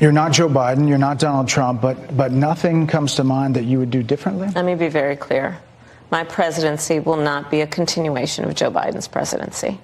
You're not Joe Biden, you're not Donald Trump, but nothing comes to mind that you would do differently? Let me be very clear. My presidency will not be a continuation of Joe Biden's presidency.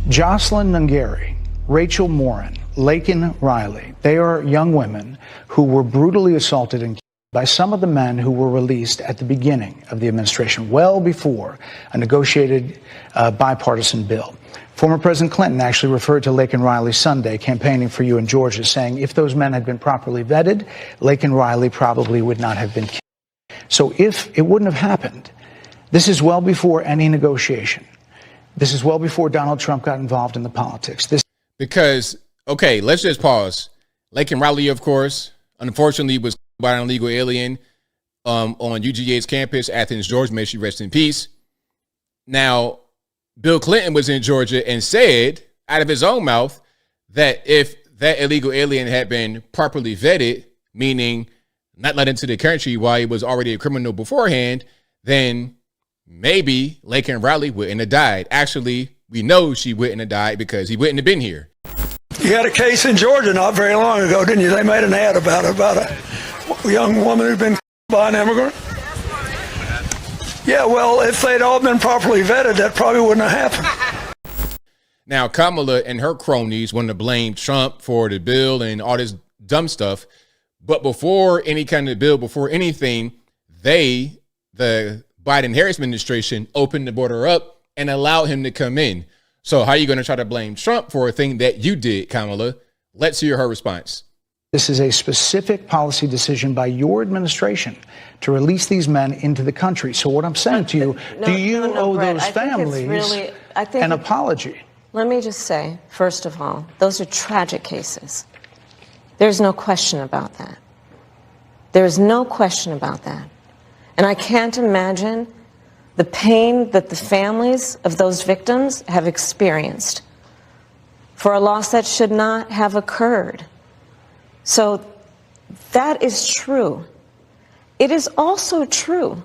Jocelyn Nungari, Rachel Morin, Laken Riley, they are young women who were brutally assaulted and killed by some of the men who were released at the beginning of the administration, well before a negotiated bipartisan bill. Former President Clinton actually referred to Laken Riley Sunday campaigning for you in Georgia, saying if those men had been properly vetted, Laken Riley probably would not have been killed. So if it wouldn't have happened, this is well before any negotiation. This is well before Donald Trump got involved in the politics. Because, okay, let's just pause. Laken Riley, of course, unfortunately was by an illegal alien on UGA's campus, Athens, Georgia. May she rest in peace. Now, Bill Clinton was in Georgia and said out of his own mouth that if that illegal alien had been properly vetted, meaning not let into the country while he was already a criminal beforehand, then maybe Laken Riley wouldn't have died. Actually, we know she wouldn't have died because he wouldn't have been here. You had a case in Georgia not very long ago, didn't you? They made an ad about a young woman who'd been by an immigrant. Yeah, well, if they'd all been properly vetted, that probably wouldn't have happened. Now, Kamala and her cronies want to blame Trump for the bill and all this dumb stuff. But before any kind of bill, before anything, the Biden-Harris administration, opened the border up and allowed him to come in. So how are you going to try to blame Trump for a thing that you did, Kamala? Let's hear her response. This is a specific policy decision by your administration to release these men into the country. So what I'm saying to you, do you owe Brett, those families an apology? Let me just say, first of all, those are tragic cases. There's no question about that. There is no question about that. And I can't imagine the pain that the families of those victims have experienced for a loss that should not have occurred. So that is true. It is also true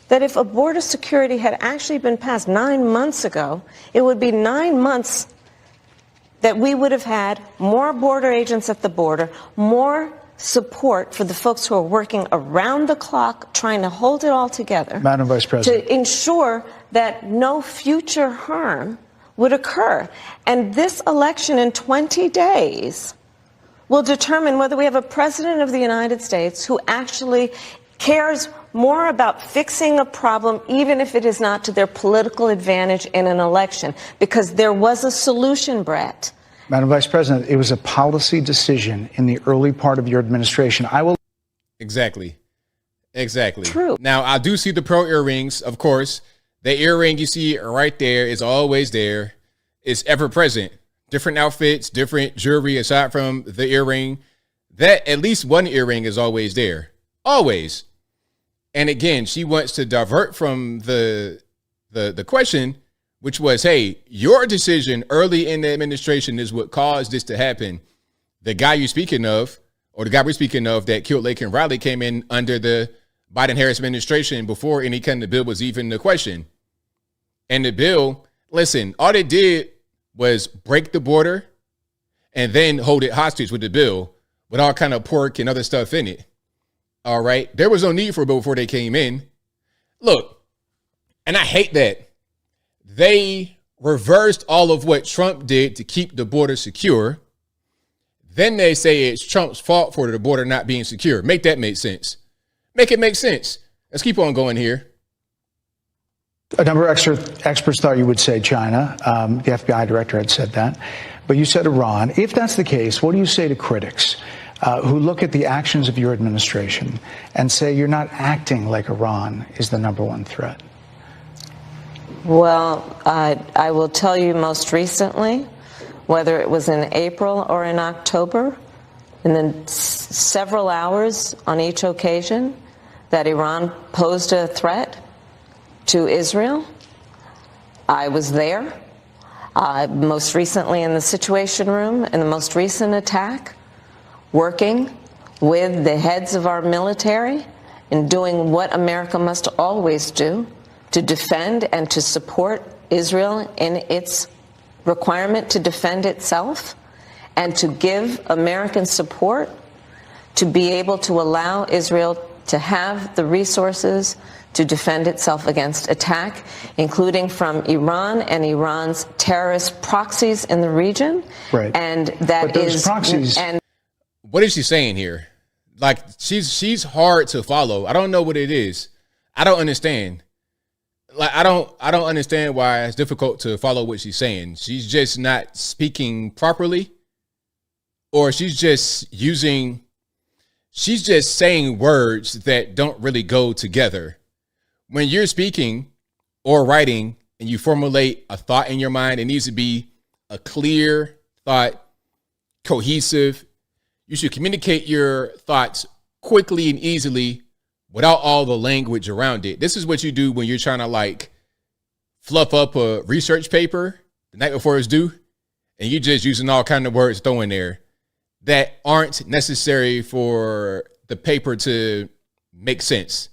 that if a border security had actually been passed 9 months ago, it would be 9 months that we would have had more border agents at the border, more support for the folks who are working around the clock trying to hold it all together. Madam Vice President. To ensure that no future harm would occur. And this election in 20 days will determine whether we have a president of the United States who actually cares more about fixing a problem, even if it is not to their political advantage in an election, because there was a solution, Brett. Madam Vice President, it was a policy decision in the early part of your administration. Exactly. True. Now, I do see the pearl earrings, of course. The earring you see right there is always there. It's ever present. Different outfits, different jewelry aside from the earring. That at least one earring is always there. Always. And again, she wants to divert from the question, which was, hey, your decision early in the administration is what caused this to happen. The guy you're speaking of, or the guy we're speaking of that killed Laken Riley, came in under the Biden-Harris administration before any kind of bill was even the question. And the bill, listen, all they did was break the border and then hold it hostage with the bill with all kind of pork and other stuff in it. All right. There was no need for a bill before they came in. Look, and I hate that they reversed all of what Trump did to keep the border secure. Then they say it's Trump's fault for the border not being secure. Make that make sense. Make it make sense. Let's keep on going here. A number of experts thought you would say China. The FBI director had said that. But you said Iran. If that's the case, what do you say to critics who look at the actions of your administration and say you're not acting like Iran is the number one threat? Well, I will tell you most recently, whether it was in April or in October, in the several hours on each occasion that Iran posed a threat to Israel, I was there. Most recently in the Situation Room, in the most recent attack, working with the heads of our military and doing what America must always do to defend and to support Israel in its requirement to defend itself. and to give American support to be able to allow Israel to have the resources to defend itself against attack, including from Iran and Iran's terrorist proxies in the region. Right. And that but those is proxies. And What is she saying here? Like, she's hard to follow. I don't know what it is. I don't understand. Like, I don't understand why it's difficult to follow what she's saying. She's just not speaking properly, or she's just saying words that don't really go together. When you're speaking or writing and you formulate a thought in your mind, it needs to be a clear thought, cohesive. You should communicate your thoughts quickly and easily without all the language around it. This is what you do when you're trying to like fluff up a research paper the night before it's due, and you're just using all kind of words thrown in there that aren't necessary for the paper to make sense.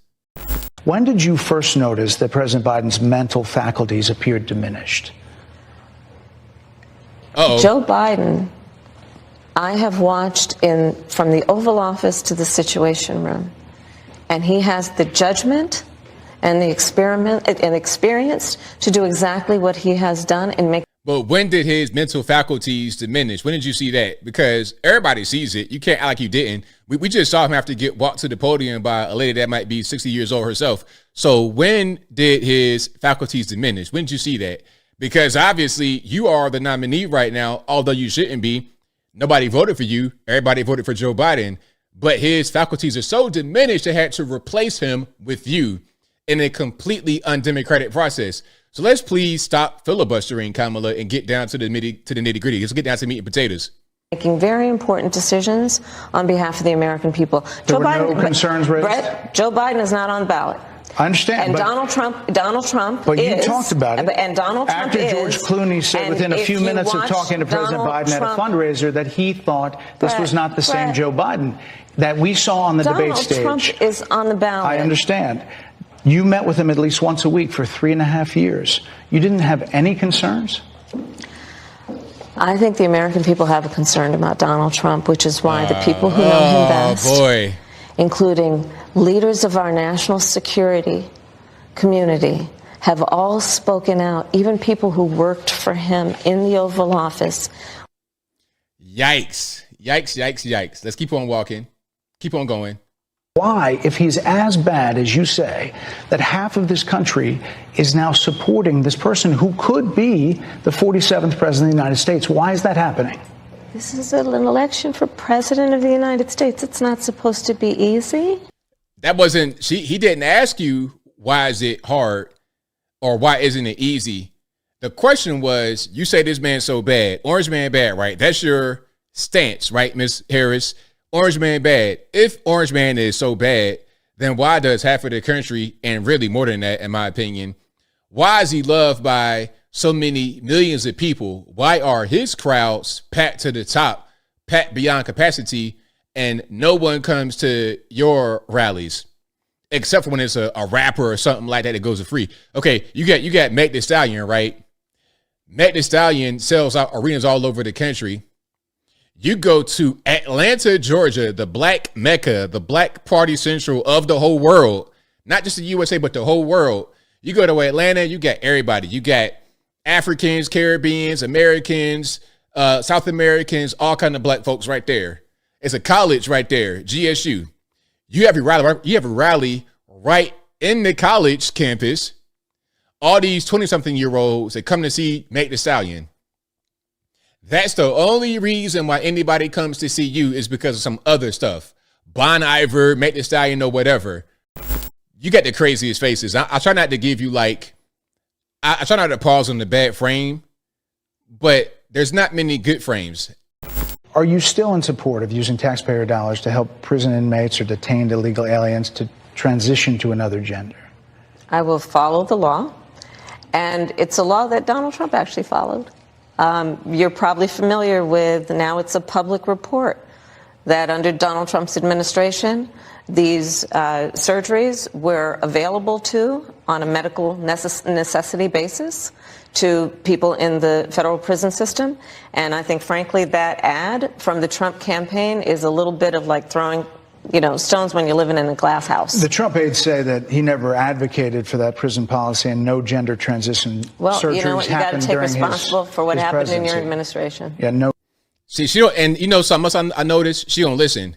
When did you first notice that President Biden's mental faculties appeared diminished? Joe Biden, I have watched from the Oval Office to the Situation Room, and he has the judgment and the experience to do exactly what he has done and make. But when did his mental faculties diminish? When did you see that? Because everybody sees it. You can't act like you didn't. We just saw him have to get walked to the podium by a lady that might be 60 years old herself. So when did his faculties diminish? When did you see that? Because obviously you are the nominee right now, although you shouldn't be. Nobody voted for you. Everybody voted for Joe Biden. But his faculties are so diminished they had to replace him with you in a completely undemocratic process. So let's please stop filibustering, Kamala, and get down to the nitty gritty. Let's get down to meat and potatoes. Making very important decisions on behalf of the American people. There were no concerns raised? Brett, Joe Biden is not on the ballot. I understand. And Donald Trump But is, you talked about it. And Donald Trump after George Clooney said within a few minutes of talking to President Biden at a fundraiser that he thought this was not the same Joe Biden that we saw on the debate stage. Donald Trump is on the ballot. I understand. You met with him at least once a week for 3.5 years. You didn't have any concerns? I think the American people have a concern about Donald Trump, which is why the people who know him best, including leaders of our national security community, have all spoken out, even people who worked for him in the Oval Office. Yikes. Yikes, yikes, yikes. Let's keep on walking. Keep on going. Why, if he's as bad as you say, that half of this country is now supporting this person who could be the 47th president of the United States? Why is that happening? This is an election for president of the United States. It's not supposed to be easy. That wasn't, he didn't ask you, why is it hard or why isn't it easy? The question was, you say this man's so bad. Orange man bad, right? That's your stance, right, Ms. Harris? Orange man bad. If Orange man is so bad, then why does half of the country, and really more than that, in my opinion, why is he loved by so many millions of people? Why are his crowds packed to the top, packed beyond capacity, and no one comes to your rallies? Except for when it's a rapper or something like that goes for free. Okay, you got Meg Thee Stallion, right? Meg Thee Stallion sells out arenas all over the country. You go to Atlanta, Georgia, the black mecca, the black party central of the whole world, not just the USA, but the whole world. You go to Atlanta, you got everybody. You got Africans, Caribbeans, Americans, South Americans, all kind of black folks right there. It's a college right there, GSU. You have a rally right in the college campus. All these 20-something-year-olds that come to see Meg Thee Stallion. That's the only reason why anybody comes to see you is because of some other stuff. Bon Iver, Meg Thee Stallion, or whatever. You got the craziest faces. I try not to give you like, I try not to pause on the bad frame, but there's not many good frames. Are you still in support of using taxpayer dollars to help prison inmates or detained illegal aliens to transition to another gender? I will follow the law, and it's a law that Donald Trump actually followed. You're probably familiar with, now it's a public report, that under Donald Trump's administration, these surgeries were available on a medical necessity basis to people in the federal prison system. And I think, frankly, that ad from the Trump campaign is a little bit of like throwing, stones when you're living in a glass house. The Trump aides say that he never advocated for that prison policy and no gender transition surgeries you know what? You got to take responsible for what happened in your administration. Yeah, no. See, she don't, and something else I noticed, she don't listen.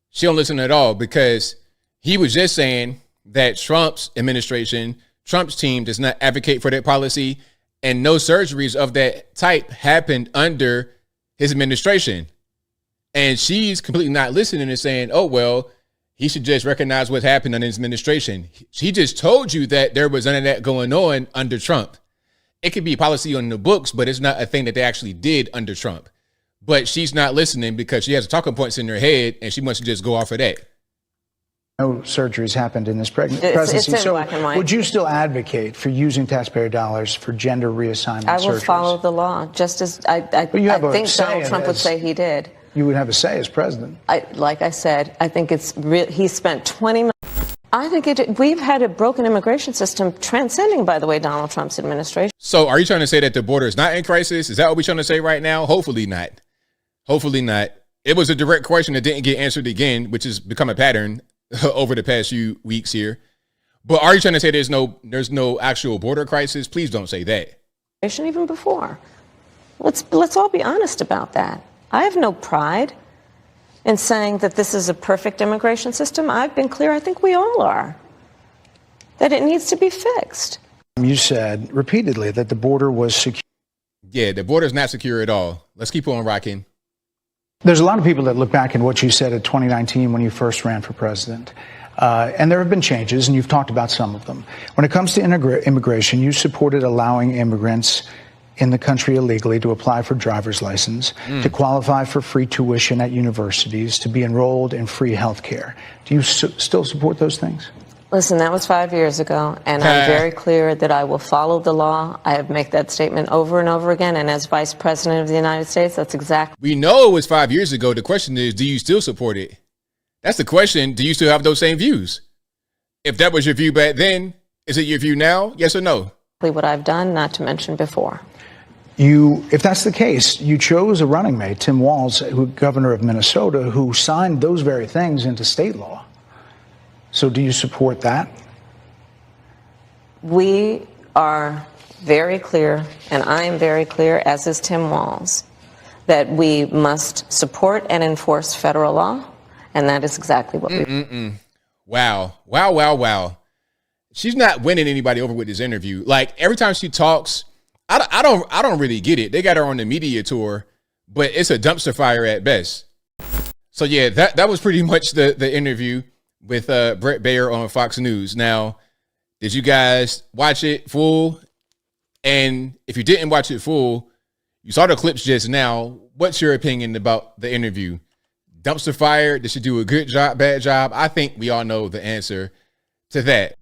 She don't listen at all, because he was just saying that Trump's administration, Trump's team does not advocate for that policy, and no surgeries of that type happened under his administration. And she's completely not listening and saying, oh, well, he should just recognize what happened under his administration. He just told you that there was none of that going on under Trump. It could be policy on the books, but it's not a thing that they actually did under Trump. But she's not listening because she has talking points in her head and she wants to just go off of that. No surgeries happened in this presidency. It's in black and white. Would you still advocate for using taxpayer dollars for gender reassessment surgeries? I will follow the law, just as I think Donald Trump would say he did. You would have a say as president. Like I said, I think it's real. He spent $20 million. I think we've had a broken immigration system transcending, by the way, Donald Trump's administration. So are you trying to say that the border is not in crisis? Is that what we're trying to say right now? Hopefully not. Hopefully not. It was a direct question that didn't get answered again, which has become a pattern over the past few weeks here. But are you trying to say there's no actual border crisis? Please don't say that. Even before. Let's all be honest about that. I have no pride in saying that this is a perfect immigration system. I've been clear, I think we all are, that it needs to be fixed. You said repeatedly that the border was secure. Yeah, the border's not secure at all. Let's keep on rocking. There's a lot of people that look back at what you said in 2019 when you first ran for president. And there have been changes, and you've talked about some of them. When it comes to immigration, you supported allowing immigrants in the country illegally to apply for driver's license, to qualify for free tuition at universities, to be enrolled in free health care. Do you still support those things? Listen, that was 5 years ago, and I'm very clear that I will follow the law. I have made that statement over and over again, and as Vice President of the United States, that's exactly. We know it was 5 years ago. The question is, do you still support it? That's the question. Do you still have those same views? If that was your view back then, is it your view now? Yes or no? What I've done, not to mention before. If that's the case, you chose a running mate, Tim Walz, governor of Minnesota, who signed those very things into state law. So do you support that? We are very clear, and I am very clear, as is Tim Walz, that we must support and enforce federal law, and that is exactly what we. Wow. Wow, wow, wow. She's not winning anybody over with this interview. Like, every time she talks, I don't really get it. They got her on the media tour, but it's a dumpster fire at best. So yeah, that was pretty much the interview with Brett Baer on Fox News. Now, did you guys watch it full? And if you didn't watch it full, you saw the clips just now. What's your opinion about the interview? Dumpster fire? Did she do a good job, bad job? I think we all know the answer to that.